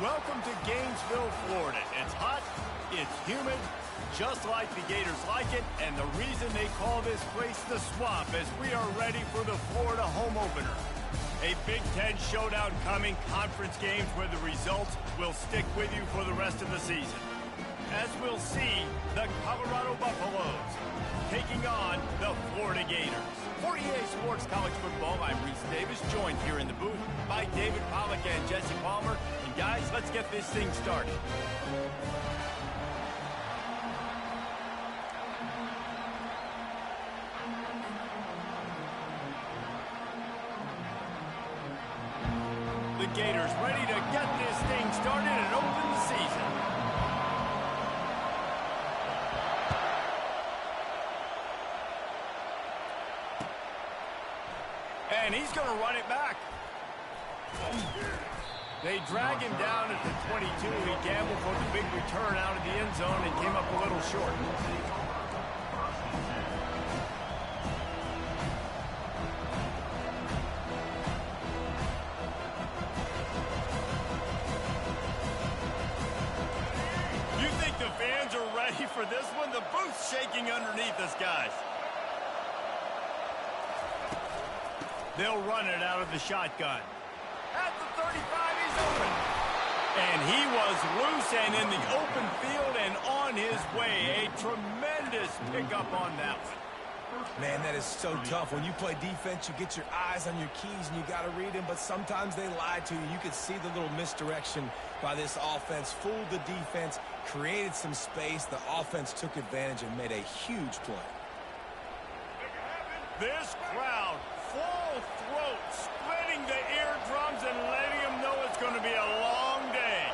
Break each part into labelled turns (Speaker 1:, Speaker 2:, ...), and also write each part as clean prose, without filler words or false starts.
Speaker 1: Welcome to Gainesville, Florida. It's hot, it's humid, just like the Gators like it, and the reason they call this place the Swamp is we are ready for the Florida home opener. A Big Ten showdown coming, conference games where the results will stick with you for the rest of the season. As we'll see, the Colorado Buffaloes taking on the Florida Gators. For EA Sports College Football, I'm Reese Davis, joined here in the booth by David Pollack and Jesse Palmer. And guys, let's get this thing started. The Gators ready to get this thing started and open the season. And he's going to run it back. They drag him down at the 22. He gambled for the big return out of the end zone and came up a little short. You think the fans are ready for this one? The booth's shaking underneath us, guys. They'll run it out of the shotgun. At the 35, he's open. And he was loose and in the open field and on his way. A tremendous pickup on that one.
Speaker 2: Man, that is so tough. When you play defense, you get your eyes on your keys and you got to read them, but sometimes they lie to you. You could see the little misdirection by this offense, fooled the defense, created some space. The offense took advantage and made a huge play.
Speaker 1: This crowd, full throat, splitting the eardrums and letting them know it's going to be a long day.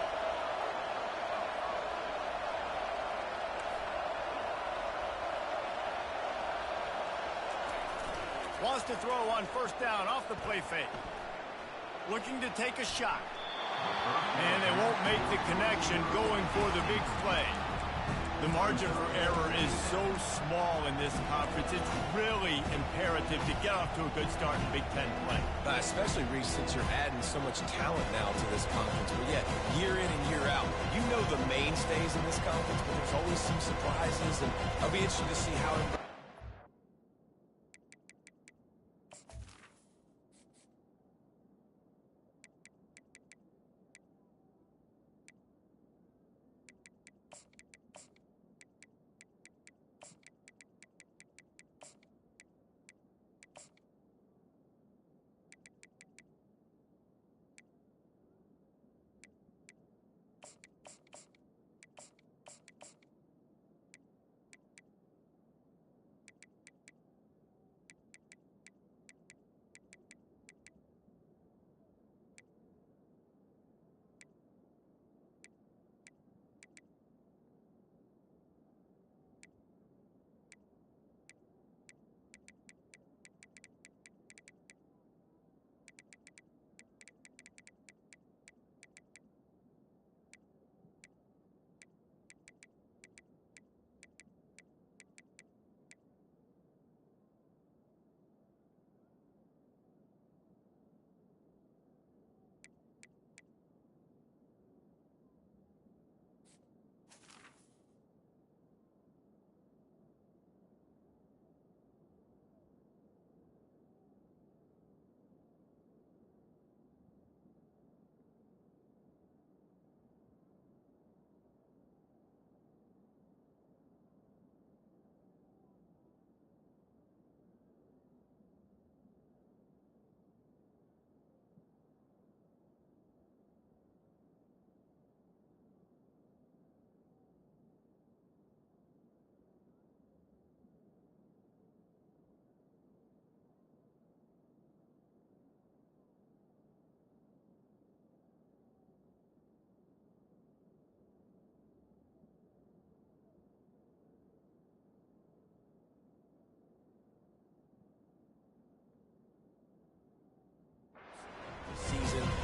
Speaker 1: Wants to throw on first down off the play fake. Looking to take a shot. And they won't make the connection going for the big play. The margin for error is so small in this conference. It's really imperative to get off to a good start in Big Ten play.
Speaker 2: Especially, Reese, since you're adding so much talent now to this conference. But yet, year in and year out, you know the mainstays in this conference, but there's always some surprises, and I'll be interested to see how it...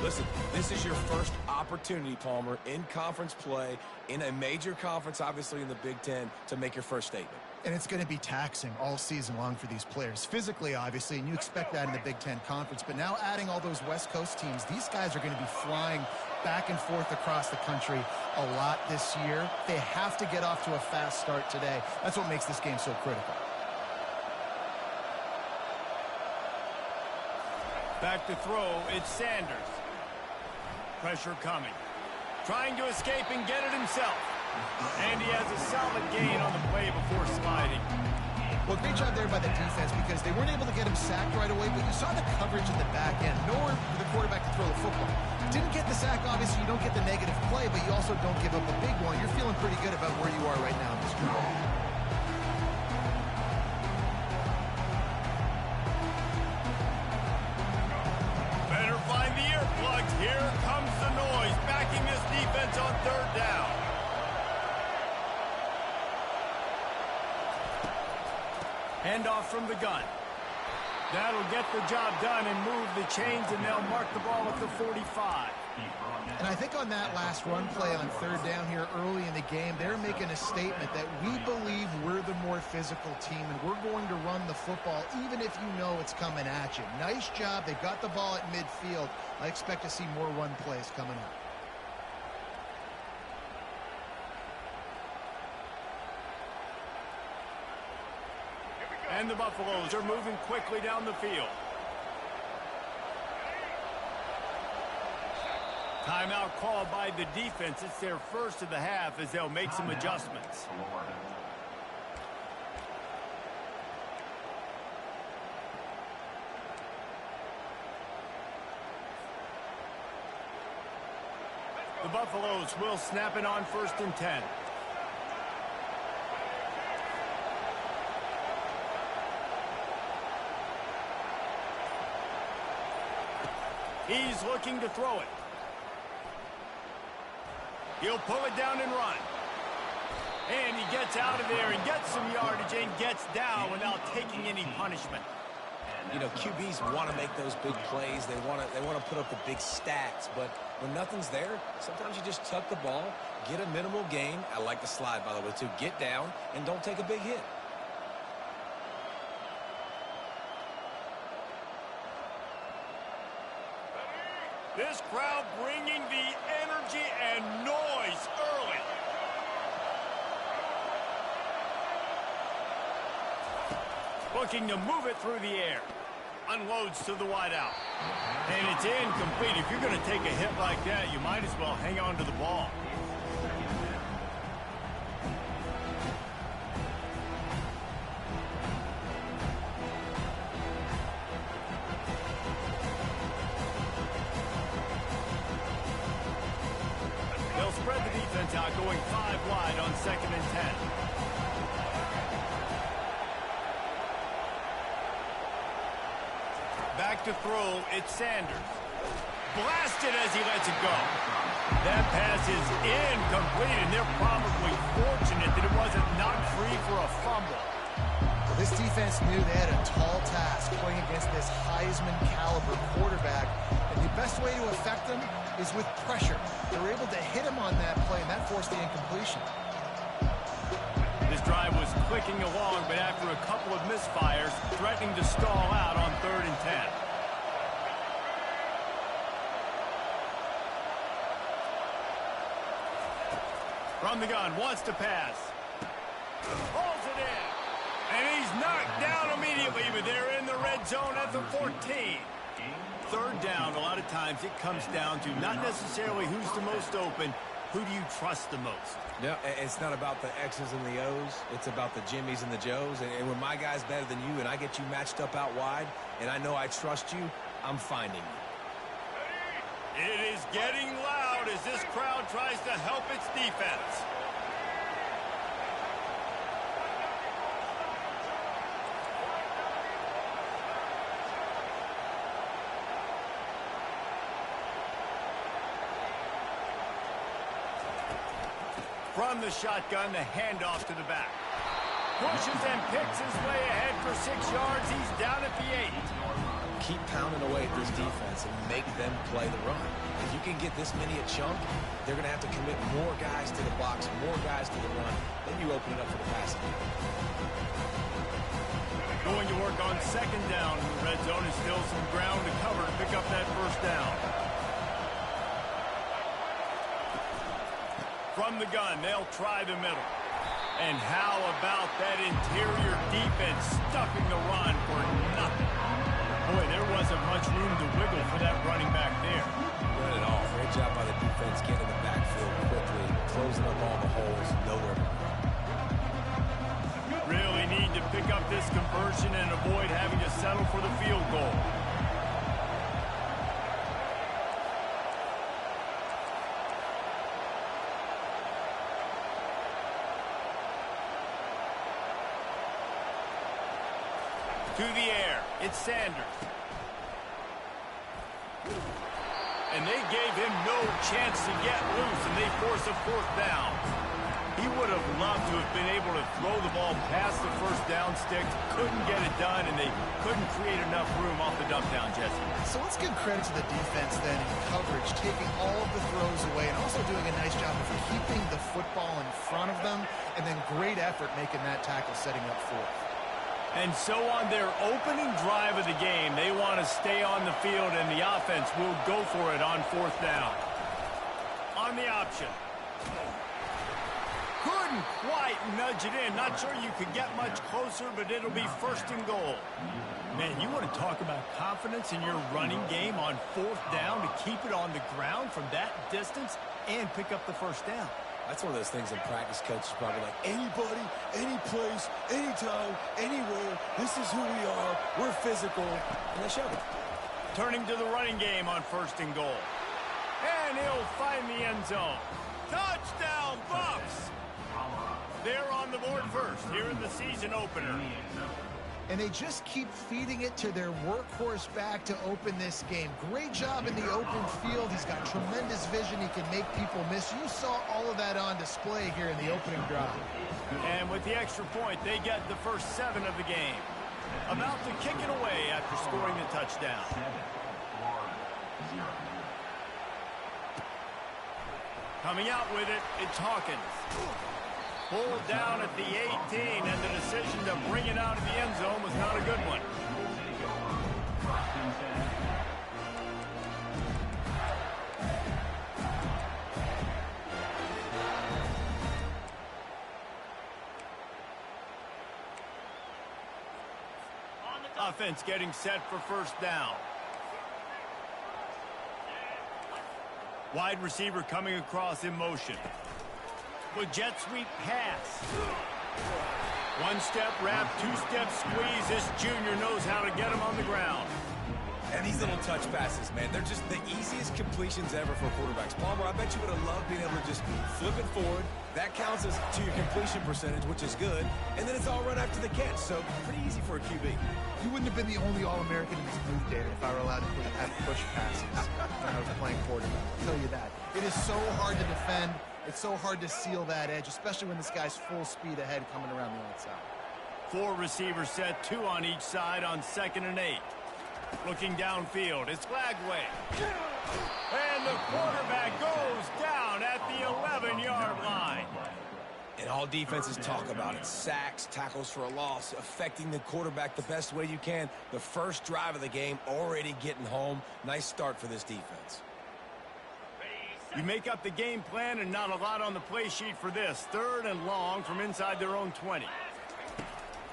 Speaker 2: Listen, this is your first opportunity, Palmer, in conference play, in a major conference, obviously in the Big Ten, to make your first statement.
Speaker 3: And it's going to be taxing all season long for these players. Physically, obviously, and you expect that in the Big Ten Conference. But now adding all those West Coast teams, these guys are going to be flying back and forth across the country a lot this year. They have to get off to a fast start today. That's what makes this game so critical.
Speaker 1: Back to throw, it's Sanders. Pressure coming. Trying to escape and get it himself. And he has a solid gain on the play before sliding.
Speaker 3: Well, great job there by the defense because they weren't able to get him sacked right away, but you saw the coverage in the back end. Nowhere for the quarterback to throw the football. Didn't get the sack, obviously. You don't get the negative play, but you also don't give up a big one. You're feeling pretty good about where you are right now in this group.
Speaker 1: Better find the earplugs. Here comes the noise, backing this defense on third down. Handoff from the gun. That'll get the job done and move the chains, and they'll mark the ball at the 45.
Speaker 3: And I think on that last run play on third down here early in the game, they're making a statement that we believe we're the more physical team, and we're going to run the football even if you know it's coming at you. Nice job. They got the ball at midfield. I expect to see more run plays coming up.
Speaker 1: And the Buffaloes are moving quickly down the field. Timeout called by the defense. It's their first of the half as they'll make some adjustments. The Buffaloes will snap it on 1st and 10. He's looking to throw it. He'll pull it down and run. And he gets out of there and gets some yardage and gets down without taking any punishment.
Speaker 2: You know, QBs want to make those big plays. They want to put up the big stats. But when nothing's there, sometimes you just tuck the ball, get a minimal gain. I like the slide, by the way, too. Get down and don't take a big hit.
Speaker 1: This crowd bringing the energy and noise early. Looking to move it through the air. Unloads to the wideout. And it's incomplete. If you're going to take a hit like that, you might as well hang on to the ball. Spread the defense out, going 5 wide on 2nd and 10. Back to throw, it's Sanders. Blasted as he lets it go. That pass is incomplete, and they're probably fortunate that it wasn't knocked free for a fumble.
Speaker 3: Well, this defense knew they had a tall task playing against this Heisman-caliber quarterback. And the best way to affect them is with pressure. They were able to hit him on that play, and that forced the incompletion.
Speaker 1: This drive was clicking along, but after a couple of misfires, threatening to stall out on 3rd and 10. From the gun, wants to pass. Holds it in. And he's knocked down immediately, but they're in the red zone at the 14. 3rd down, a lot of times it comes down to not necessarily who's the most open, who do you trust the most?
Speaker 2: Yeah, it's not about the X's and the O's. It's about the Jimmys and the Joes. And when my guy's better than you and I get you matched up out wide and I know I trust you, I'm finding you.
Speaker 1: It is getting loud as this crowd tries to help its defense. From the shotgun, the handoff to the back. Pushes and picks his way ahead for 6 yards. He's down at the 8.
Speaker 2: Keep pounding away at this defense and make them play the run. If you can get this many a chunk, they're going to have to commit more guys to the box, more guys to the run. Then you open it up for the passing game.
Speaker 1: Going to work on second down in the red zone is still some ground to cover to pick up that first down. From the gun, they'll try the middle. And how about that interior defense stuffing the run for nothing? Boy, there wasn't much room to wiggle for that running back there.
Speaker 2: Not at all. Great job by the defense getting in the backfield quickly, closing up all the holes, nowhere to run.
Speaker 1: Really need to pick up this conversion and avoid having to settle for the field goal. To the air, it's Sanders. And they gave him no chance to get loose, and they force a fourth down. He would have loved to have been able to throw the ball past the first down stick, couldn't get it done, and they couldn't create enough room off the dump down, Jesse.
Speaker 3: So let's give credit to the defense then in coverage, taking all of the throws away and also doing a nice job of keeping the football in front of them, and then great effort making that tackle, setting up fourth.
Speaker 1: And so on their opening drive of the game, they want to stay on the field, and the offense will go for it on fourth down. On the option. Couldn't quite nudge it in. Not sure you could get much closer, but it'll be first and goal. Man, you want to talk about confidence in your running game on fourth down to keep it on the ground from that distance and pick up the first down.
Speaker 2: That's one of those things in practice, coaches probably like, anybody, any place, anytime, anywhere, this is who we are, we're physical, and they shove it.
Speaker 1: Turning to the running game on first and goal. And he'll find the end zone. Touchdown, Buffs! They're on the board first here in the season opener.
Speaker 3: And they just keep feeding it to their workhorse back to open this game. Great job in the open field. He's got tremendous vision. He can make people miss. You saw all of that on display here in the opening drive.
Speaker 1: And with the extra point, they get the first 7 of the game. About to kick it away after scoring the touchdown. Coming out with it, it's Hawkins. Pulled down at the 18, and the decision to bring it out of the end zone was not a good one. Offense getting set for first down. Wide receiver coming across in motion. With jet sweep pass. One-step wrap, two-step squeeze. This junior knows how to get him on the ground.
Speaker 2: And these little touch passes, man, they're just the easiest completions ever for quarterbacks. Palmer, I bet you would have loved being able to just flip it forward. That counts as to your completion percentage, which is good. And then it's all run after the catch, so pretty easy for a QB.
Speaker 3: You wouldn't have been the only All-American in this booth, David, if I were allowed to have push passes when I was playing quarterback. I'll tell you that. It is so hard to defend. It's so hard to seal that edge, especially when this guy's full speed ahead coming around the outside.
Speaker 1: 4 receivers set, 2 on each side on 2nd and 8. Looking downfield, it's Lagway. And the quarterback goes down at the 11-yard line.
Speaker 2: And all defenses talk about it. Sacks, tackles for a loss, affecting the quarterback the best way you can. The first drive of the game, already getting home. Nice start for this defense.
Speaker 1: You make up the game plan and not a lot on the play sheet for this. 3rd and long from inside their own 20.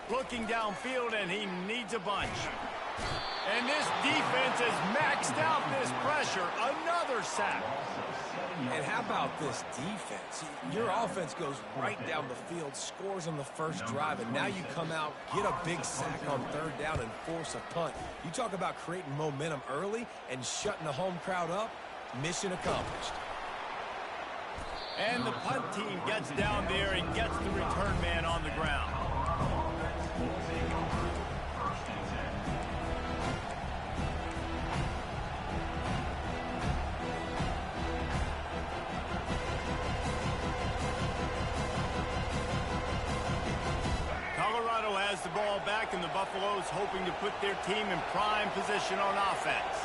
Speaker 1: Looking downfield, and he needs a bunch. And this defense has maxed out this pressure. Another sack.
Speaker 2: And how about this defense? Your offense goes right down the field, scores on the first drive, and now you come out, get a big sack on 3rd down, and force a punt. You talk about creating momentum early and shutting the home crowd up. Mission accomplished.
Speaker 1: And the punt team gets down there and gets the return man on the ground. Colorado has the ball back, and the Buffaloes hoping to put their team in prime position on offense.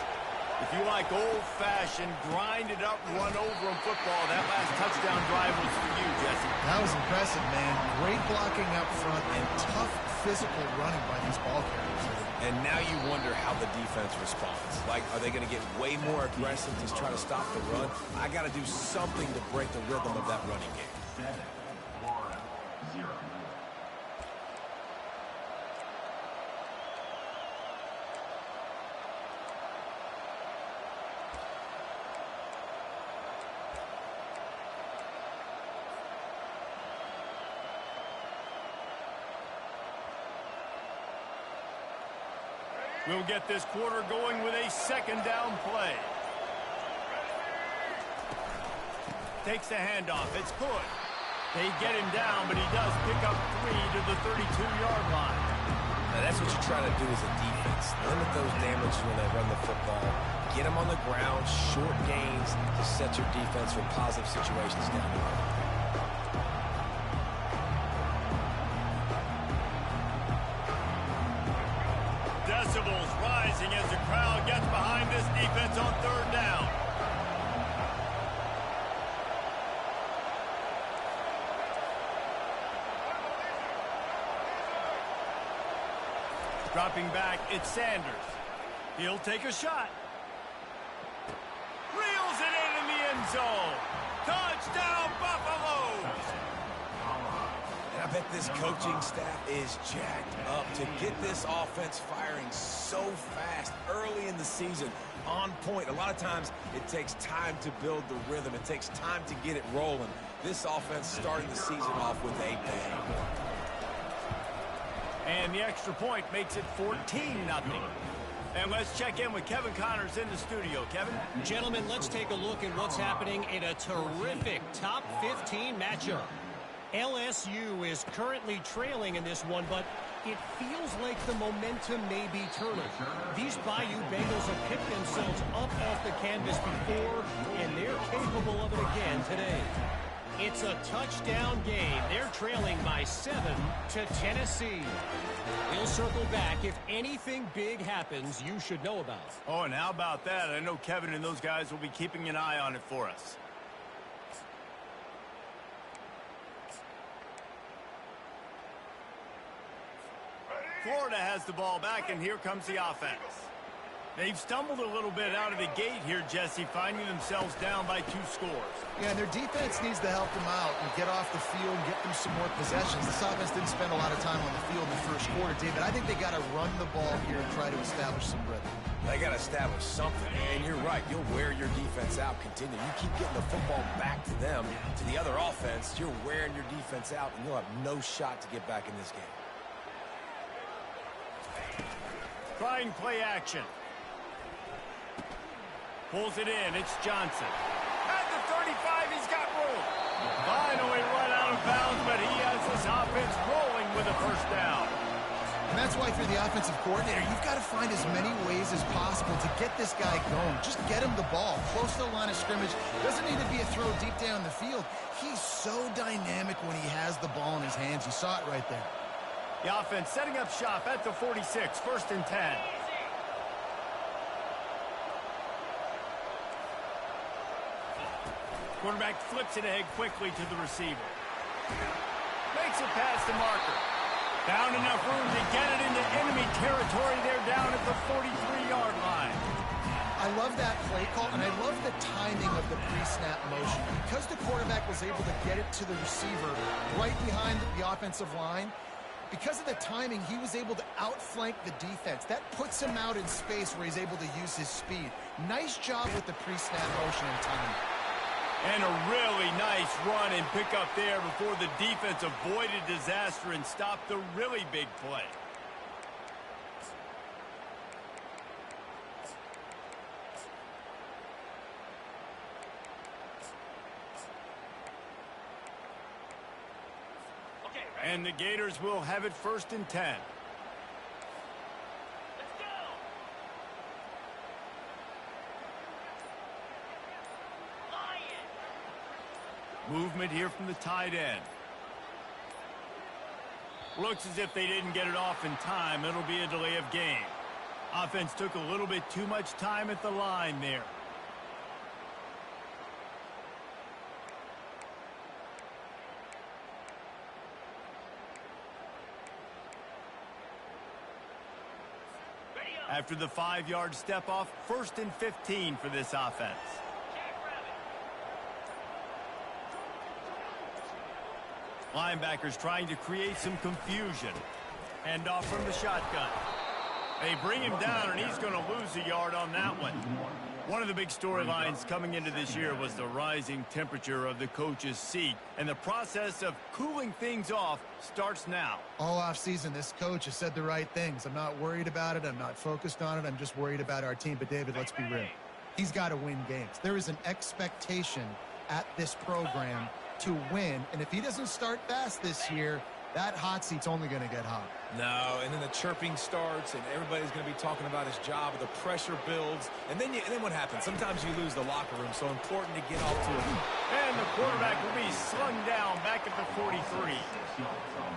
Speaker 1: If you like old-fashioned, grind-it-up, run-over in football, that last touchdown drive was for you, Jesse.
Speaker 3: That was impressive, man. Great blocking up front and tough physical running by these ball carriers.
Speaker 2: And now you wonder how the defense responds. Like, are they going to get way more aggressive to try to stop the run? I got to do something to break the rhythm of that running game.
Speaker 4: 7-1-0.
Speaker 1: We'll get this quarter going with a second down play. Takes the handoff. It's good. They get him down, but he does pick up 3 to the 32-yard line.
Speaker 2: Now, that's what you try to do as a defense. Limit those damages when they run the football. Get them on the ground, short gains to set your defense for positive situations down the road.
Speaker 1: Decibels rising as the crowd gets behind this defense on third down. Dropping back, it's Sanders. He'll take a shot. Reels it in the end zone. Touchdown, Buffaloes!
Speaker 2: And I bet this coaching staff is jacked up to get this offense firing so fast early in the season, on point. A lot of times it takes time to build the rhythm. It takes time to get it rolling. This offense starting the season off with a bang.
Speaker 1: And the extra point makes it 14-0. And let's check in with Kevin Connors in the studio. Kevin?
Speaker 5: Gentlemen, let's take a look at what's happening in a terrific top 15 matchup. LSU is currently trailing in this one, but it feels like the momentum may be turning. These Bayou Bengals have picked themselves up off the canvas before, and they're capable of it again today. It's a touchdown game. They're trailing by 7 to Tennessee. We'll circle back. If anything big happens, you should know about it.
Speaker 1: Oh, and how about that? I know Kevin and those guys will be keeping an eye on it for us. Florida has the ball back, and here comes the offense. They've stumbled a little bit out of the gate here, Jesse, finding themselves down by 2 scores.
Speaker 3: Yeah, and their defense needs to help them out and get off the field and get them some more possessions. This offense didn't spend a lot of time on the field in the first quarter, David. I think they got to run the ball here and try to establish some rhythm.
Speaker 2: They got to establish something, and you're right. You'll wear your defense out, continue. You keep getting the football back to them, to the other offense, you're wearing your defense out, and you'll have no shot to get back in this game.
Speaker 1: Trying play action. Pulls it in. It's Johnson. At the 35, he's got room. Finally run out of bounds, but he has this offense rolling with a first down.
Speaker 3: And that's why, if you're the offensive coordinator, you've got to find as many ways as possible to get this guy going. Just get him the ball close to the line of scrimmage. Doesn't need to be a throw deep down the field. He's so dynamic when he has the ball in his hands. You saw it right there.
Speaker 1: The offense setting up shop at the 46, 1st and 10. Quarterback flips it ahead quickly to the receiver. Makes it past the marker. Found enough room to get it into enemy territory. They're down at the 43-yard line.
Speaker 3: I love that play call, and I love the timing of the pre-snap motion. Because the quarterback was able to get it to the receiver right behind the offensive line, because of the timing, he was able to outflank the defense. That puts him out in space where he's able to use his speed. Nice job with the pre-snap motion and timing.
Speaker 1: And a really nice run and pick up there before the defense avoided disaster and stopped the really big play. And the Gators will have it 1st and 10. Movement here from the tight end. Looks as if they didn't get it off in time. It'll be a delay of game. Offense took a little bit too much time at the line there. After the 5-yard step off, 1st and 15 for this offense. Linebackers trying to create some confusion. Hand off from the shotgun. They bring him down, and he's going to lose a yard on that one. One of the big storylines coming into this year was the rising temperature of the coach's seat, and the process of cooling things off starts now.
Speaker 3: All offseason, this coach has said the right things. I'm not worried about it. I'm not focused on it. I'm just worried about our team. But, David, let's be real. He's got to win games. There is an expectation at this program to win, and if he doesn't start fast this year, that hot seat's only going to get hot.
Speaker 2: No, and then the chirping starts, and everybody's going to be talking about his job. The pressure builds, and then what happens? Sometimes you lose the locker room, so important to get off to it.
Speaker 1: And the quarterback will be slung down back at the 43.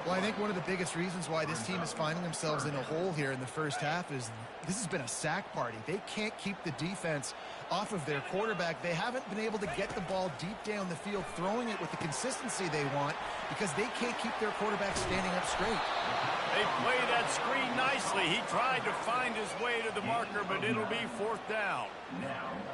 Speaker 3: Well, I think one of the biggest reasons why this team is finding themselves in a hole here in the first half is this has been a sack party. They can't keep the defense off of their quarterback. They haven't been able to get the ball deep down the field, throwing it with the consistency they want because they can't keep their quarterback standing up straight.
Speaker 1: They play that screen nicely. He tried to find his way to the marker, but it'll be 4th down.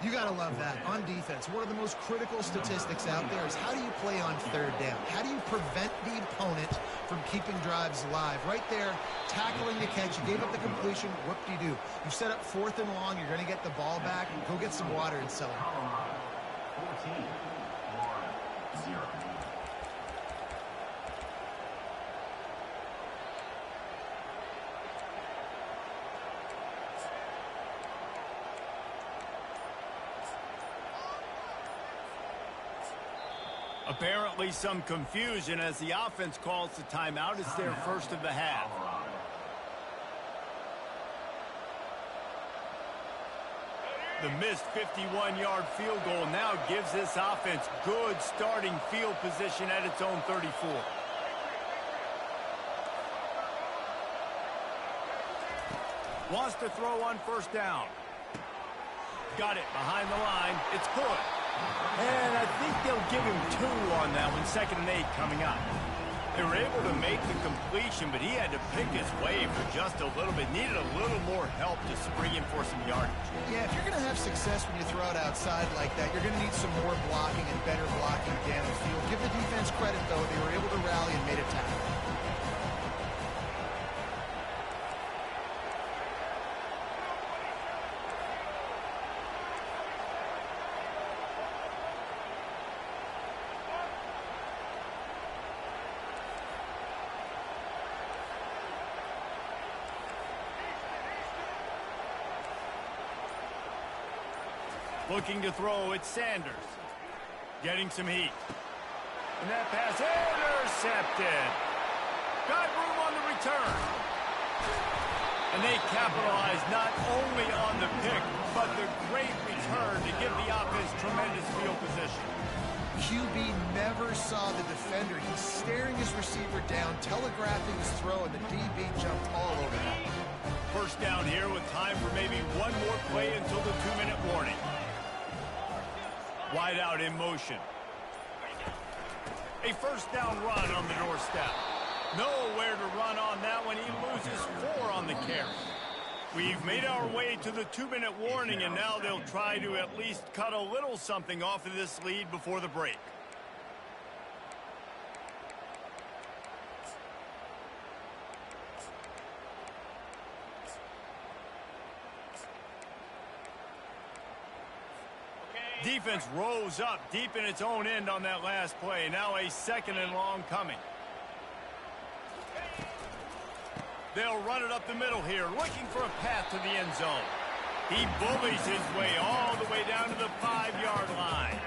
Speaker 3: You got to love that. On defense, one of the most critical statistics out there is how do you play on 3rd down? How do you prevent the opponent from keeping drives alive? Right there, tackling the catch. You gave up the completion. What do you do? You set up 4th and long. You're going to get the ball back. Go get some water and sell it.
Speaker 4: 14-0.
Speaker 1: Apparently some confusion as the offense calls the timeout. It's their first of the half. The missed 51-yard field goal now gives this offense good starting field position at its own 34. Wants to throw on 1st down. Got it behind the line. It's good. And I think they'll give him 2 on that one. 2nd and 8 coming up. They were able to make the completion, but he had to pick his way for just a little bit. Needed a little more help to spring him for some yardage.
Speaker 3: Yeah, if you're going to have success when you throw it outside like that, you're going to need some more blocking and better blocking down the field. Give the defense credit, though. They were able to rally and made a tackle.
Speaker 1: Looking to throw, it's Sanders. Getting some heat. And that pass intercepted. Got room on the return. And they capitalized not only on the pick, but the great return to give the offense tremendous field position.
Speaker 3: QB never saw the defender. He's staring his receiver down, telegraphing his throw, and the DB jumped all over that.
Speaker 1: First down here with time for maybe one more play until the 2-minute warning. Wide out in motion. A 1st down run on the doorstep. Nowhere to run on that one. He loses 4 on the carry. We've made our way to the 2-minute warning, and now they'll try to at least cut a little something off of this lead before the break. Defense rose up deep in its own end on that last play. Now a 2nd and long coming. They'll run it up the middle here, looking for a path to the end zone. He bullies his way all the way down to the 5-yard line.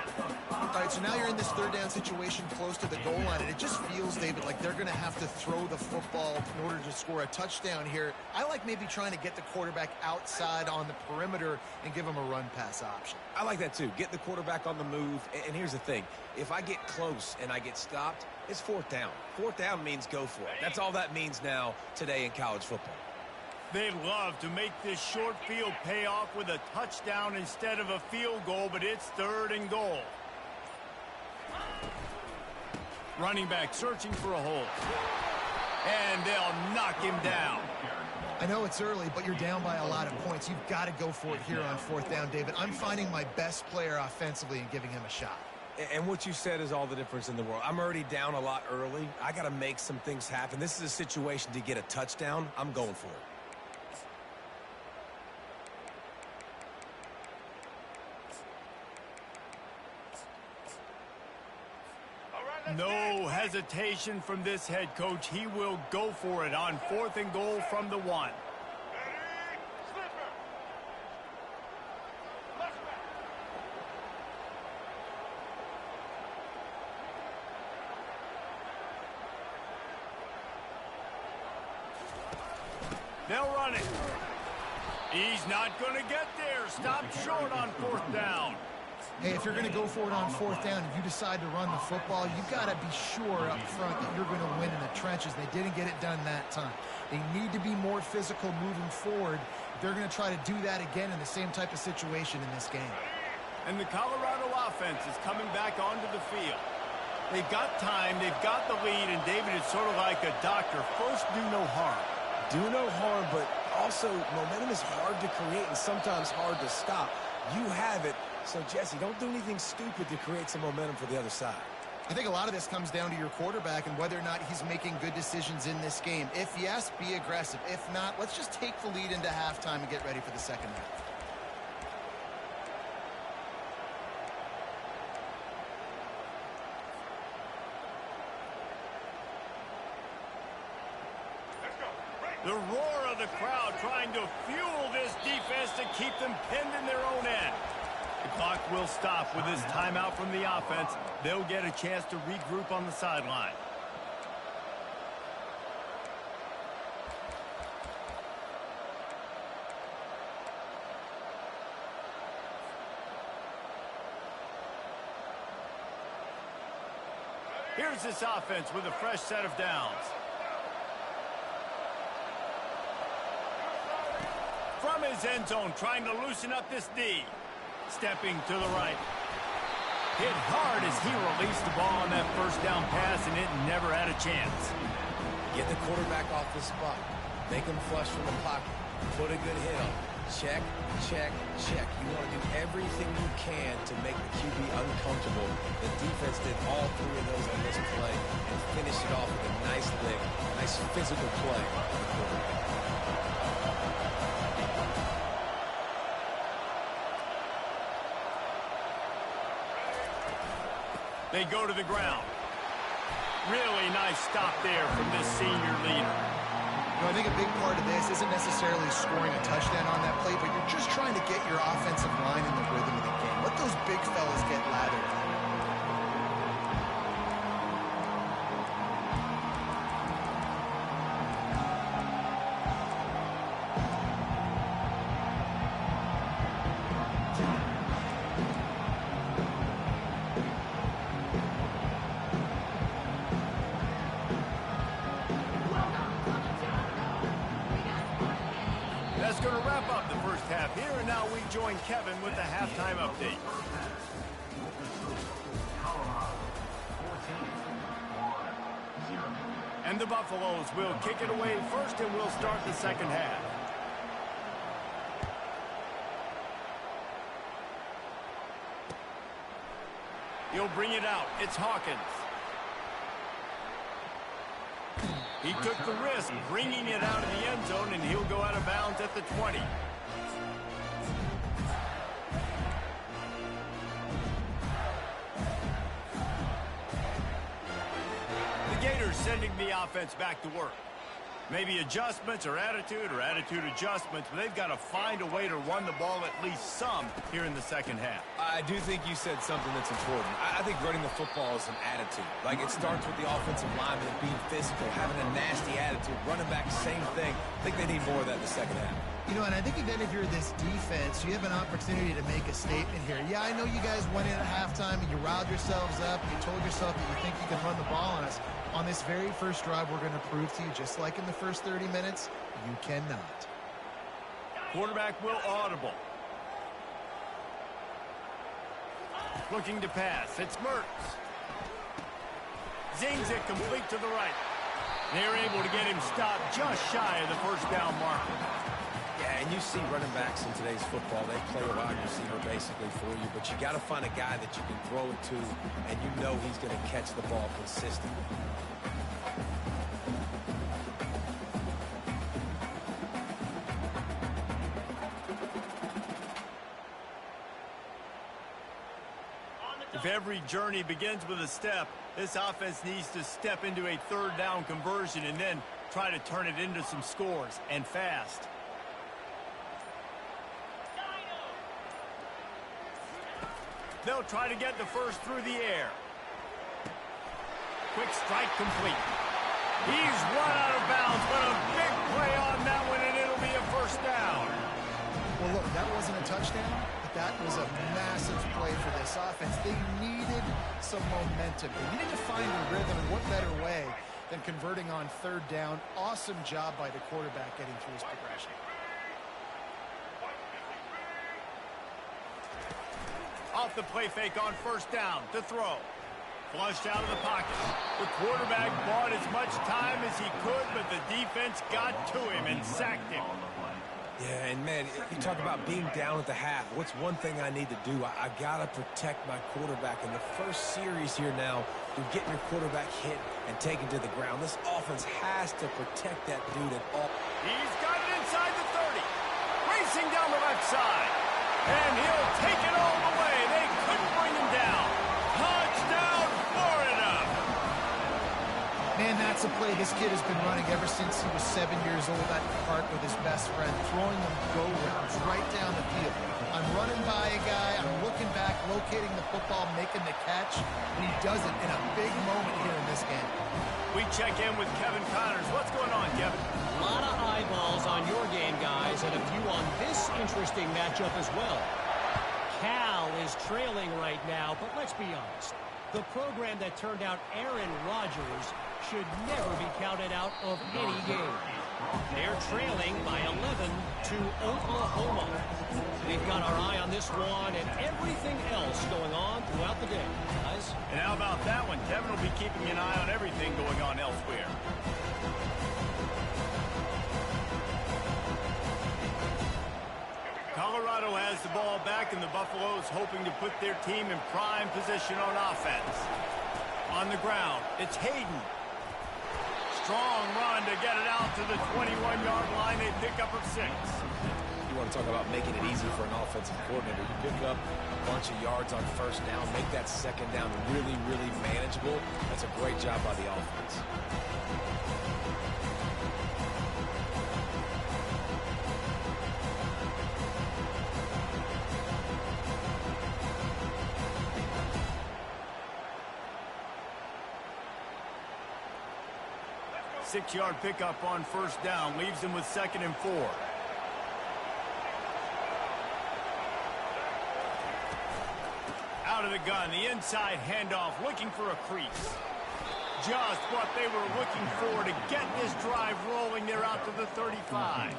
Speaker 3: All right, so now you're in this 3rd down situation close to the goal line, and it just feels, David, like they're going to have to throw the football in order to score a touchdown here. I like maybe trying to get the quarterback outside on the perimeter and give him a run-pass option.
Speaker 2: I like that, too. Get the quarterback on the move. And here's the thing. If I get close and I get stopped, it's 4th down. 4th down means go for it. That's all that means now today in college football.
Speaker 1: They'd love to make this short field pay off with a touchdown instead of a field goal, but it's 3rd and goal. Running back searching for a hole. And they'll knock him down.
Speaker 3: I know it's early, but you're down by a lot of points. You've got to go for it here on 4th down, David. I'm finding my best player offensively and giving him a shot.
Speaker 2: And what you said is all the difference in the world. I'm already down a lot early. I got to make some things happen. This is a situation to get a touchdown. I'm going for it.
Speaker 1: No hesitation from this head coach. He will go for it on 4th and goal from the 1. They'll run it. He's not going to get there. Stop short on 4th down.
Speaker 3: Hey, if you're going to go for it on 4th down and you decide to run the football, you've got to be sure up front that you're going to win in the trenches. They didn't get it done that time. They need to be more physical moving forward. They're going to try to do that again in the same type of situation in this game.
Speaker 1: And the Colorado offense is coming back onto the field. They've got time, they've got the lead, and David is sort of like a doctor. First, do no harm.
Speaker 2: Do no harm, but also momentum is hard to create and sometimes hard to stop. You have it. So, Jesse, don't do anything stupid to create some momentum for the other side.
Speaker 3: I think a lot of this comes down to your quarterback and whether or not he's making good decisions in this game. If yes, be aggressive. If not, let's just take the lead into halftime and get ready for the second half.
Speaker 1: The roar of the crowd trying to fuel this defense to keep them pinned in their own end. The clock will stop with this timeout from the offense. They'll get a chance to regroup on the sideline. Here's this offense with a fresh set of downs. From his end zone, trying to loosen up this D. Stepping to the right. Hit hard as he released the ball on that first down pass, and it never had a chance.
Speaker 2: Get the quarterback off the spot. Make him flush from the pocket. Put a good hit on. Check, check, check. You want to do everything you can to make the QB uncomfortable. The defense did all 3 of those on this play and finished it off with a nice lick, nice physical play on the quarterback.
Speaker 1: They go to the ground. Really nice stop there from this senior leader.
Speaker 3: You know, I think a big part of this isn't necessarily scoring a touchdown on that play, but you're just trying to get your offensive line in the rhythm of the game. Let those big fellas get lathered.
Speaker 1: That's going to wrap up the first half here, and now we join Kevin with the halftime update. And the Buffaloes will kick it away first, and we'll start the second half. He'll bring it out. It's Hawkins. He took the risk, bringing it out of the end zone, and he'll go out of bounds at the 20. The Gators sending the offense back to work. Maybe adjustments or attitude adjustments, but they've got to find a way to run the ball at least some here in the second half.
Speaker 2: I do think you said something that's important. I think running the football is an attitude. Like, it starts with the offensive lineman being physical, having a nasty attitude. Running back, same thing. I think they need more of that in the second half.
Speaker 3: You know, and I think then if you're this defense, you have an opportunity to make a statement here. Yeah, I know you guys went in at halftime and you riled yourselves up. You told yourself that you think you can run the ball on us. On this very first drive, we're going to prove to you, just like in the first 30 minutes, you cannot.
Speaker 1: Quarterback will audible. Looking to pass. It's Mertz. Zings it complete to the right. They're able to get him stopped just shy of the first down marker.
Speaker 2: Yeah, and you see running backs in today's football, they play a wide receiver basically for you, but you got to find a guy that you can throw it to, and you know he's going to catch the ball consistently.
Speaker 1: If every journey begins with a step, this offense needs to step into a third down conversion and then try to turn it into some scores, and fast. They'll try to get the first through the air. Quick strike complete. He's run out of bounds, but a big play on that one, and it'll be a first down.
Speaker 3: Well, look, that wasn't a touchdown, but that was a massive play for this offense. They needed some momentum. They needed to find a rhythm, and what better way than converting on third down. Awesome job by the quarterback getting through his progression.
Speaker 1: Off the play fake on first down to throw. Flushed out of the pocket. The quarterback bought as much time as he could, but the defense got to him and sacked him.
Speaker 2: Yeah, and man, you talk about being down at the half. What's one thing I need to do? I got to protect my quarterback. In the first series here now, you're getting your quarterback hit and taken to the ground. This offense has to protect that dude at all.
Speaker 1: He's got it inside the 30. Racing down the left side. And he'll take it all the way. They couldn't bring him down. Touchdown, Florida.
Speaker 3: Man, that's a play this kid has been running ever since he was 7 years old at the park with his best friend, throwing them go-rounds right down the field. I'm running by a guy, I'm looking back, locating the football, making the catch, and he does it in a big moment here in this game.
Speaker 1: We check in with Kevin Connors. What's going on, Kevin?
Speaker 5: A lot of eyeballs on your game, guys, and a few on this interesting matchup as well. Cal is trailing right now, but let's be honest. The program that turned out Aaron Rodgers should never be counted out of any game. They're trailing by 11 to Oklahoma. We've got our eye on this one and everything else going on throughout the day, guys.
Speaker 1: And how about that one? Kevin will be keeping an eye on everything going on elsewhere. Colorado has the ball back, and the Buffaloes hoping to put their team in prime position on offense. On the ground, it's Hayden. Strong run to get it out to the 21-yard line. They pick up of 6.
Speaker 2: You want to talk about making it easy for an offensive coordinator. You pick up a bunch of yards on first down, make that second down really, really manageable. That's a great job by the offense.
Speaker 1: Six-yard pickup on first down leaves him with 2nd and 4. Out of the gun, the inside handoff, looking for a crease. Just what they were looking for to get this drive rolling. They're out to the 35.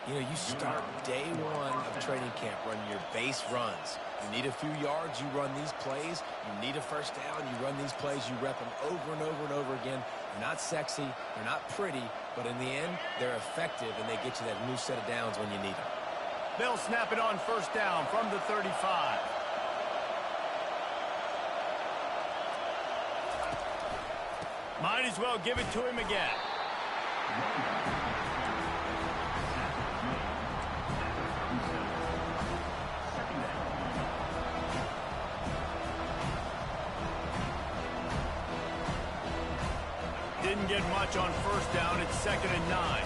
Speaker 2: You know, you start day one of training camp running your base runs. You need a few yards, you run these plays. You need a first down, you run these plays. You rep them over and over and over again. They're not sexy, they're not pretty, but in the end, they're effective, and they get you that new set of downs when you need them.
Speaker 1: They'll snap it on first down from the 35. Might as well give it to him again. Didn't get much on first down. It's 2nd and 9.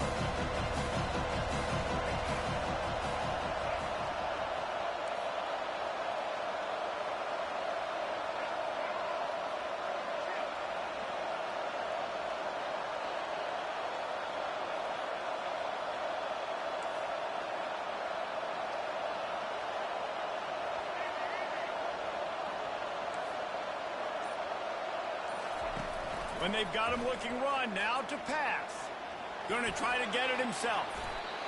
Speaker 1: When they've got him looking run, now to pass. Going to try to get it himself.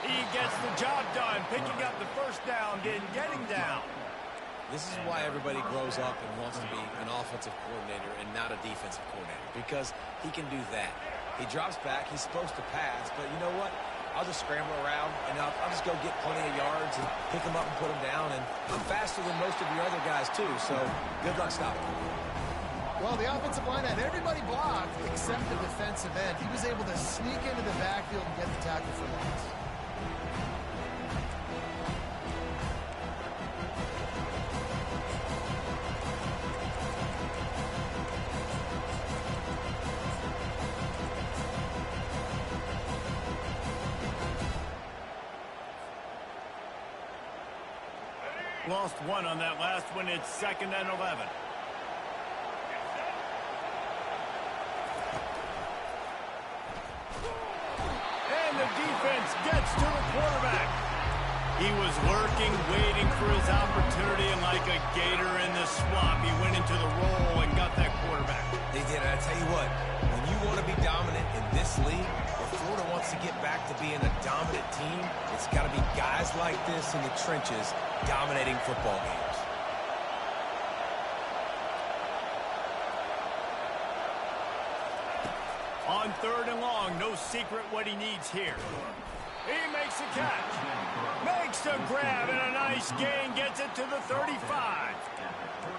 Speaker 1: He gets the job done, picking up the first down, getting down.
Speaker 2: This is why everybody grows up and wants to be an offensive coordinator and not a defensive coordinator, because he can do that. He drops back. He's supposed to pass, but you know what? I'll just scramble around, and I'll just go get plenty of yards and pick them up and put them down, and I'm faster than most of your other guys, too, so good luck stopping.
Speaker 3: Well, the offensive line had everybody blocked except the defensive end. He was able to sneak into the backfield and get the tackle for loss.
Speaker 1: Lost one on that last one. It's 2nd and 11. And the defense gets to the quarterback. He was lurking, waiting for his opportunity, and like a gator in the swamp, he went into the roll and got that quarterback.
Speaker 2: They did, and I tell you what, when you want to be dominant in this league, if Florida wants to get back to being a dominant team, it's got to be guys like this in the trenches dominating football games.
Speaker 1: On 3rd and long, no secret what he needs here. He makes a catch, makes a grab, and a nice gain, gets it to the 35.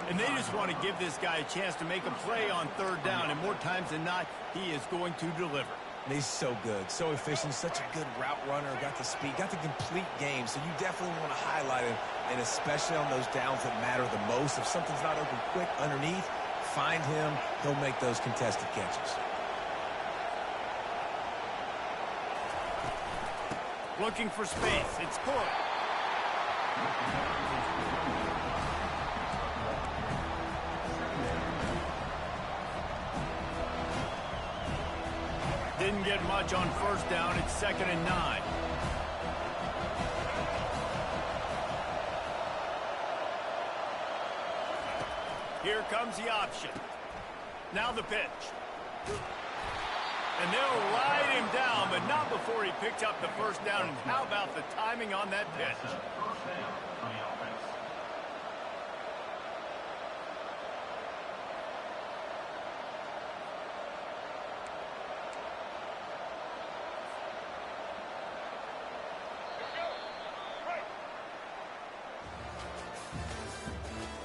Speaker 1: And they just want to give this guy a chance to make a play on 3rd down, and more times than not, he is going to deliver.
Speaker 2: And he's so good, so efficient, such a good route runner, got the speed, got the complete game, so you definitely want to highlight him, and especially on those downs that matter the most. If something's not open quick underneath, find him, he'll make those contested catches.
Speaker 1: Looking for space. It's good. Didn't get much on 1st down. It's 2nd and 9. Here comes the option. Now the pitch. And they'll ride him down, but not before he picks up the 1st down. And how about the timing on that pitch?
Speaker 4: First down on the offense.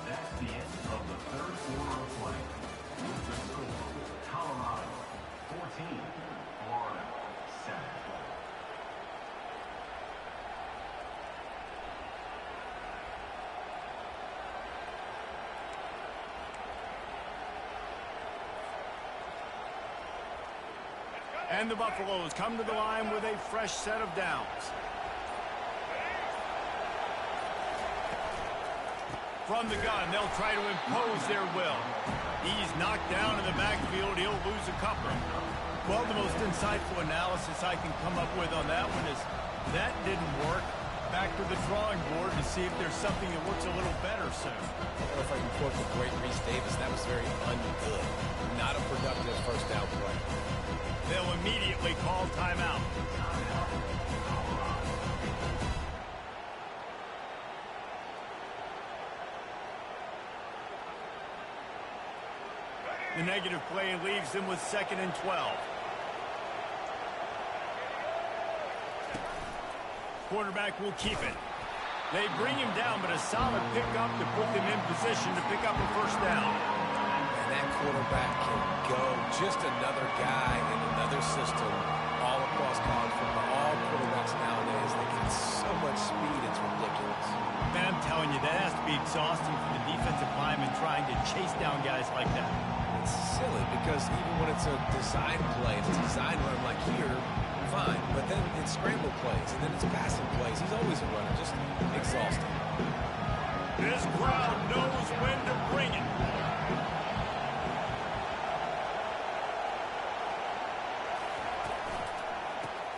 Speaker 4: That's the end of the 3rd quarter of play. With the score, Colorado 14, Florida 7.
Speaker 1: And the Buffaloes come to the line with a fresh set of downs. From the gun, they'll try to impose their will. He's knocked down in the backfield. He'll lose a couple. Well, the most insightful analysis I can come up with on that one is that didn't work. Back to the drawing board to see if there's something that works a little better soon.
Speaker 2: I don't know if I can quote the great Reese Davis. That was very ungood. Not a productive 1st down play.
Speaker 1: They'll immediately call timeout. The negative play leaves them with 2nd and 12. Quarterback will keep it. They bring him down, but a solid pickup to put them in position to pick up a 1st down.
Speaker 2: And that quarterback can go. Just another guy in another system all across college football. All quarterbacks nowadays, they get so much speed, it's ridiculous.
Speaker 1: Man, I'm telling you, that has to be exhausting for the defensive lineman trying to chase down guys like that.
Speaker 2: It's silly because even when it's a design play, it's a design run like here, fine. But then it's scramble plays, and then it's passing plays. He's always a runner, just exhausting.
Speaker 1: This crowd knows when to bring it.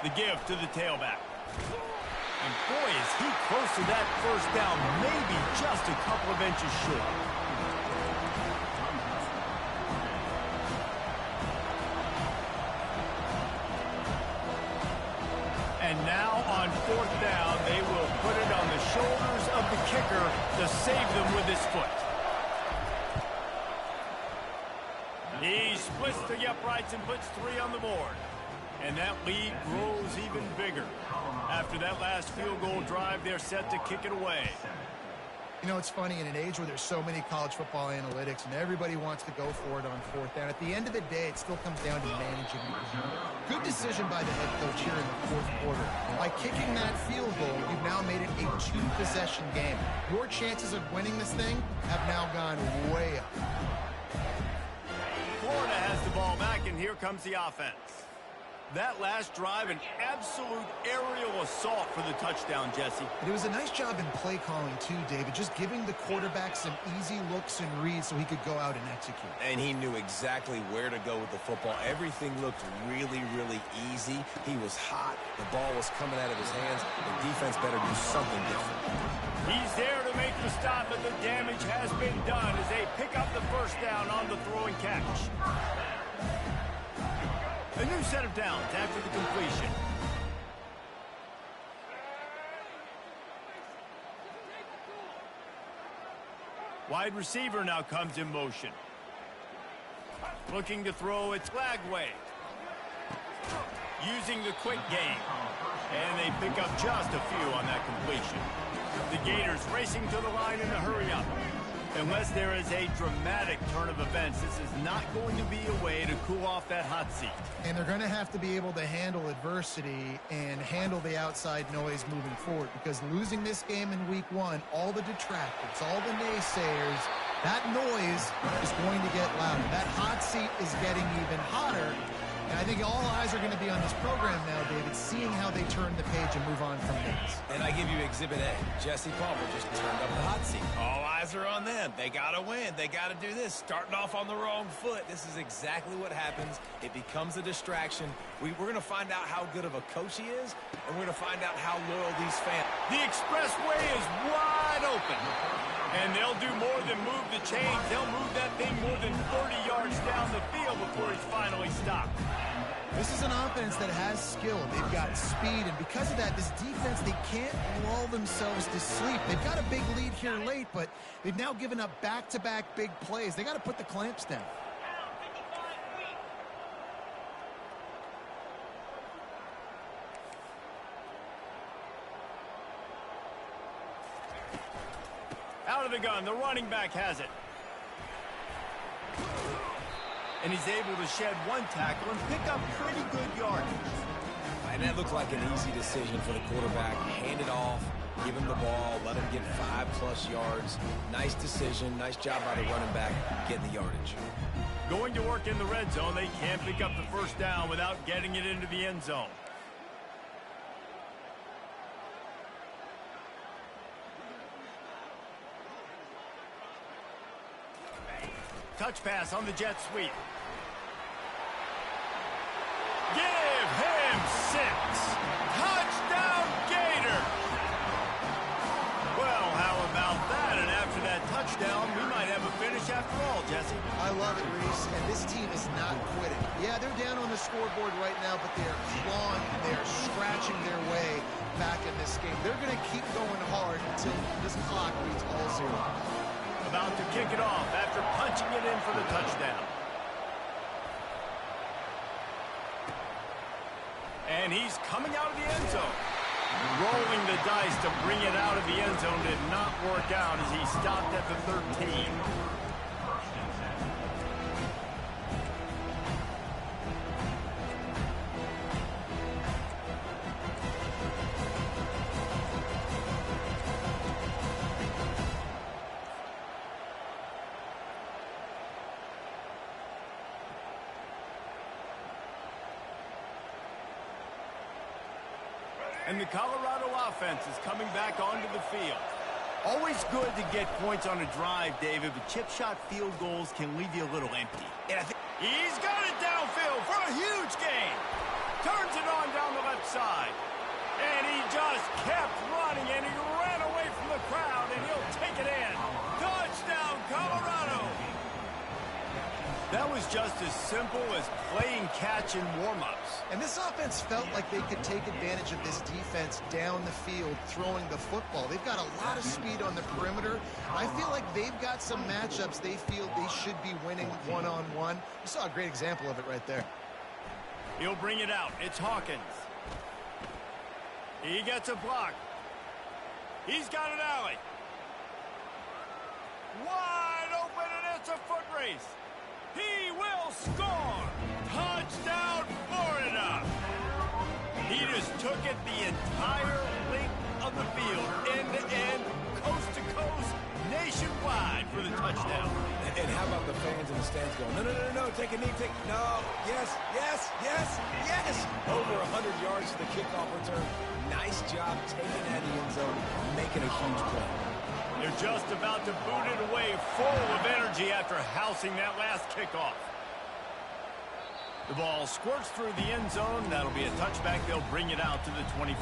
Speaker 1: The give to the tailback. And boy, is he close to that 1st down, maybe just a couple of inches short. And now on fourth down, they will put it on the shoulders of the kicker to save them with his foot. He splits the uprights and puts 3 on the board. And that lead grows even bigger. After that last field goal drive, they're set to kick it away.
Speaker 3: You know, it's funny, in an age where there's so many college football analytics and everybody wants to go for it on fourth down, at the end of the day, it still comes down to managing the game. Good decision by the head coach here in the fourth quarter. By kicking that field goal, you've now made it a 2-possession game. Your chances of winning this thing have now gone way up.
Speaker 1: Florida has the ball back, and here comes the offense. That last drive, an absolute aerial assault for the touchdown, Jesse.
Speaker 3: It was a nice job in play calling, too, David, just giving the quarterback some easy looks and reads so he could go out and execute.
Speaker 2: And he knew exactly where to go with the football. Everything looked really, really easy. He was hot. The ball was coming out of his hands. The defense better do something different.
Speaker 1: He's there to make the stop, but the damage has been done as they pick up the first down on the throw and catch. A new set of downs after the completion. Wide receiver now comes in motion. Looking to throw, it's Lagway. Using the quick game. And they pick up just a few on that completion. The Gators racing to the line in a hurry-up. Unless there is a dramatic turn of events, this is not going to be a way to cool off that hot seat.
Speaker 3: And they're going to have to be able to handle adversity and handle the outside noise moving forward, because losing this game in week 1, all the detractors, all the naysayers, that noise is going to get louder. That hot seat is getting even hotter. And I think all eyes are going to be on this program now, David, seeing how they turn the page and move on from this.
Speaker 2: And I give you Exhibit A. Jesse Palmer just turned up the hot seat. All eyes are on them. They got to win. They got to do this. Starting off on the wrong foot. This is exactly what happens. It becomes a distraction. We're going to find out how good of a coach he is, and we're going to find out how loyal these fans.
Speaker 1: The expressway is wide open. And they'll do more than move the chains. They'll move that thing more than 30 yards down the field before he's finally stopped.
Speaker 3: This is an offense that has skill. They've got speed, and because of that, this defense, they can't lull themselves to sleep. They've got a big lead here late, but they've now given up back-to-back big plays. They got to put the clamps down.
Speaker 1: Out of the gun, the running back has it. And he's able to shed one tackle and pick up pretty good yardage.
Speaker 2: And that looked like an easy decision for the quarterback. Hand it off, give him the ball, let him get 5+ yards. Nice decision, nice job by the running back getting the yardage.
Speaker 1: Going to work in the red zone, they can't pick up the first down without getting it into the end zone. Touch pass on the jet sweep. Give him 6. Touchdown, Gator. Well, how about that? And after that touchdown, we might have a finish after all, Jesse.
Speaker 3: I love it, Reese, and this team is not quitting. Yeah, they're down on the scoreboard right now, but they are clawing, they are scratching their way back in this game. They're going to keep going hard until this clock reads all 0.
Speaker 1: About to kick it off after punching it in for the touchdown. And he's coming out of the end zone. Rolling the dice to bring it out of the end zone did not work out as he stopped at the 13. And the Colorado offense is coming back onto the field. Always good to get points on a drive, David, but chip shot field goals can leave you a little empty. And I think he's got it downfield for a huge gain. Turns it on down the left side. And he just kept running, and he ran away from the crowd, and he'll take it in. Touchdown, Colorado. That was just as simple as playing catch in warm-ups.
Speaker 3: And this offense felt like they could take advantage of this defense down the field throwing the football. They've got a lot of speed on the perimeter. I feel like they've got some matchups they feel they should be winning one-on-one. You saw a great example of it right there.
Speaker 1: He'll bring it out. It's Hawkins. He gets a block. He's got an alley. Wide open, and it's a foot race. He will score! Touchdown, Florida! He just took it the entire length of the field, end-to-end, coast-to-coast, nationwide for the touchdown.
Speaker 2: And how about the fans in the stands going, no, take a knee, no, yes. Over 100 yards to the kickoff return. Nice job taking that in the end zone, making a huge play.
Speaker 1: They're just about to boot it away, full of energy after housing that last kickoff. The ball squirts through the end zone. That'll be a touchback. They'll bring it out to the 25.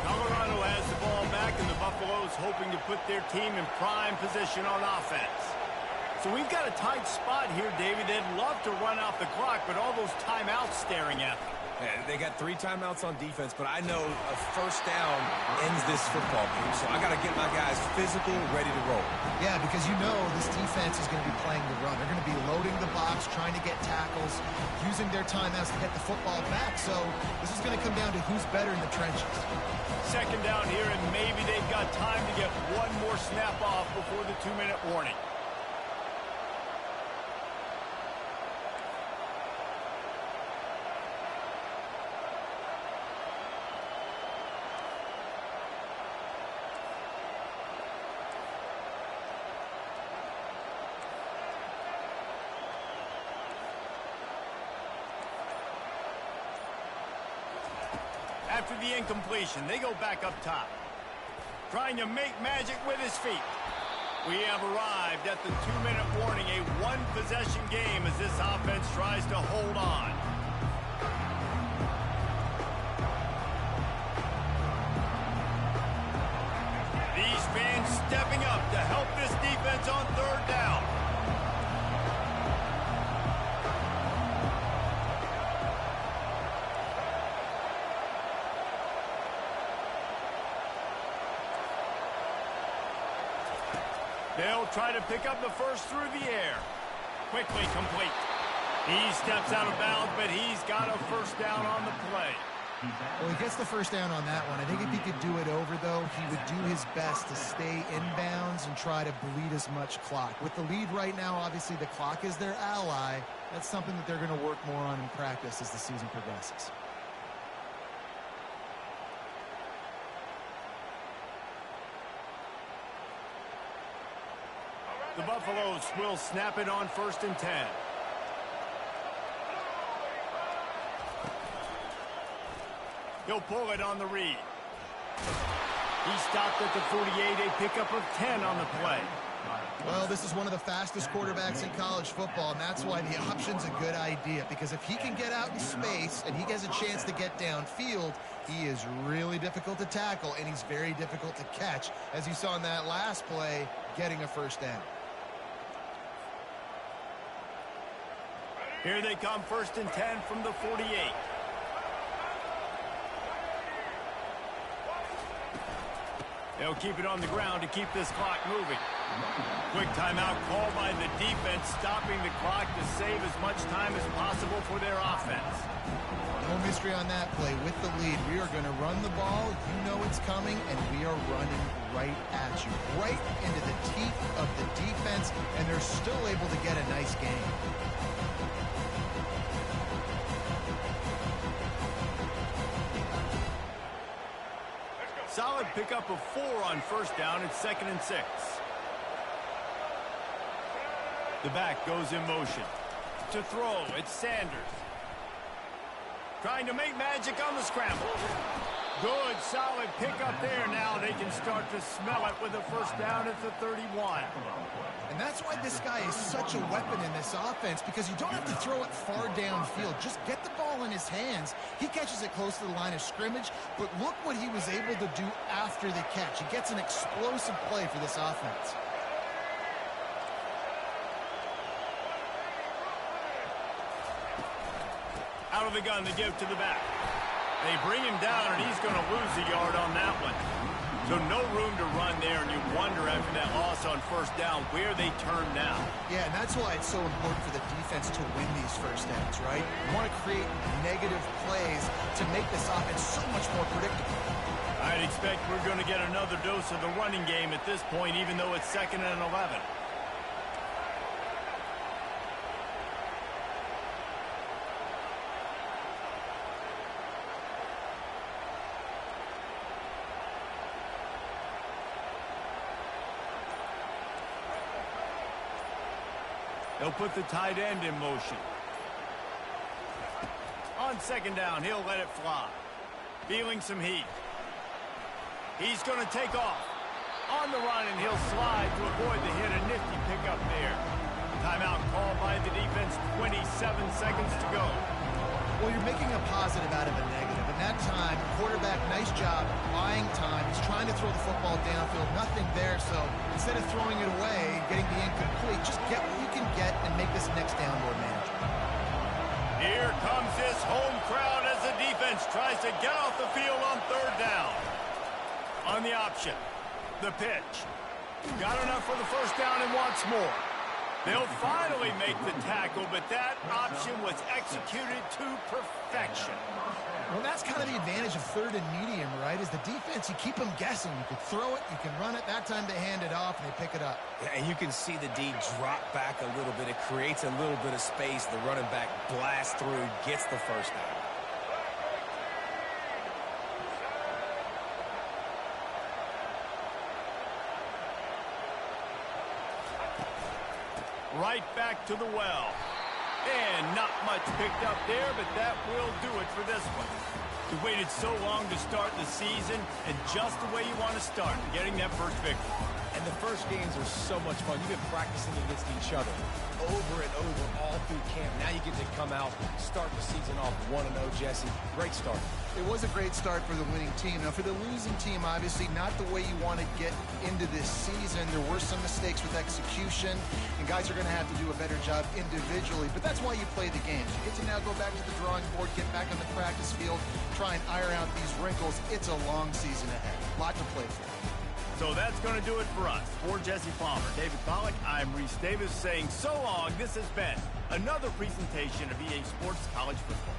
Speaker 1: Colorado has the ball back, and the Buffaloes hoping to put their team in prime position on offense. So we've got a tight spot here, Davey. They'd love to run out the clock, but all those timeouts staring at them.
Speaker 2: Yeah, they got 3 timeouts on defense, but I know a first down ends this football game. So I got to get my guys physical, ready to roll.
Speaker 3: Yeah, because you know this defense is going to be playing the run. They're going to be loading the box, trying to get tackles, using their timeouts to get the football back. So this is going to come down to who's better in the trenches.
Speaker 1: Second down here, and maybe they've got time to get one more snap off before the 2-minute warning. After the incompletion, they go back up top. Trying to make magic with his feet. We have arrived at the 2-minute warning, a one-possession game as this offense tries to hold on. These fans stepping up to help this defense on third down. They'll try to pick up the first through the air. Quickly complete. He steps out of bounds, but he's got a first down on the play.
Speaker 3: Well, he gets the first down on that one. I think if he could do it over, though, he would do his best to stay inbounds and try to bleed as much clock. With the lead right now, obviously the clock is their ally. That's something that they're going to work more on in practice as the season progresses.
Speaker 1: The Buffaloes will snap it on 1st and 10. He'll pull it on the read. He stopped at the 48, a pickup of 10 on the play.
Speaker 3: Well, this is one of the fastest quarterbacks in college football, and that's why the option's a good idea, because if he can get out in space and he has a chance to get downfield, he is really difficult to tackle, and he's very difficult to catch, as you saw in that last play, getting a first down.
Speaker 1: Here they come, 1st and 10 from the 48. They'll keep it on the ground to keep this clock moving. Quick timeout called by the defense, stopping the clock to save as much time as possible for their offense.
Speaker 3: No mystery on that play. With the lead, we are going to run the ball. You know it's coming, and we are running right at you, right into the teeth of the defense, and they're still able to get a nice game.
Speaker 1: Solid pickup of 4 on 1st down. It's 2nd and 6. The back goes in motion. To throw, it's Sanders. Trying to make magic on the scramble. Good, solid pickup there. Now they can start to smell it with a first down at the 31.
Speaker 3: And that's why this guy is such a weapon in this offense, because you don't have to throw it far downfield. Just get the ball in his hands. He catches it close to the line of scrimmage, but look what he was able to do after the catch. He gets an explosive play for this offense.
Speaker 1: Out of the gun, they give to the back. They bring him down, and he's going to lose a yard on that one. So no room to run there, and you wonder after that loss on first down where they turn now.
Speaker 3: Yeah, and that's why it's so important for the defense to win these first downs, right? You want to create negative plays to make this offense so much more predictable.
Speaker 1: I'd expect we're going to get another dose of the running game at this point, even though it's 2nd and 11. They'll put the tight end in motion. On 2nd down, he'll let it fly. Feeling some heat. He's going to take off. On the run, and he'll slide to avoid the hit. A nifty pickup there. Timeout called by the defense. 27 seconds to go.
Speaker 3: Well, you're making a positive out of a negative. In that time, quarterback, nice job, buying time. He's trying to throw the football downfield. Nothing there, so instead of throwing it away and getting the incomplete, just get what you can get and make this next down more manageable.
Speaker 1: Here comes this home crowd as the defense tries to get off the field on 3rd down. On the option, the pitch. Got enough for the first down and wants more. They'll finally make the tackle, but that option was executed to perfection.
Speaker 3: Well, that's kind of the advantage of 3rd and medium, right? Is the defense, you keep them guessing. You can throw it, you can run it. That time they hand it off and they pick it up.
Speaker 2: Yeah, and you can see the D drop back a little bit. It creates a little bit of space. The running back blasts through, gets the first down.
Speaker 1: Right back to the well. And not much picked up there, but that will do it for this one. You waited so long to start the season, and just the way you want to start, getting that first victory.
Speaker 2: And the first games are so much fun. You've been practicing against each other over and over all through camp. Now you get to come out, start the season off 1-0, Jesse. Great start.
Speaker 3: It was a great start for the winning team. Now, for the losing team, obviously not the way you want to get into this season. There were some mistakes with execution, and guys are going to have to do a better job individually. But that's why you play the games. You get to now go back to the drawing board, get back on the practice field, try and iron out these wrinkles. It's a long season ahead. A lot to play for.
Speaker 1: So that's going to do it for us. For Jesse Palmer, David Pollack, I'm Reese Davis saying so long. This has been another presentation of EA Sports College Football.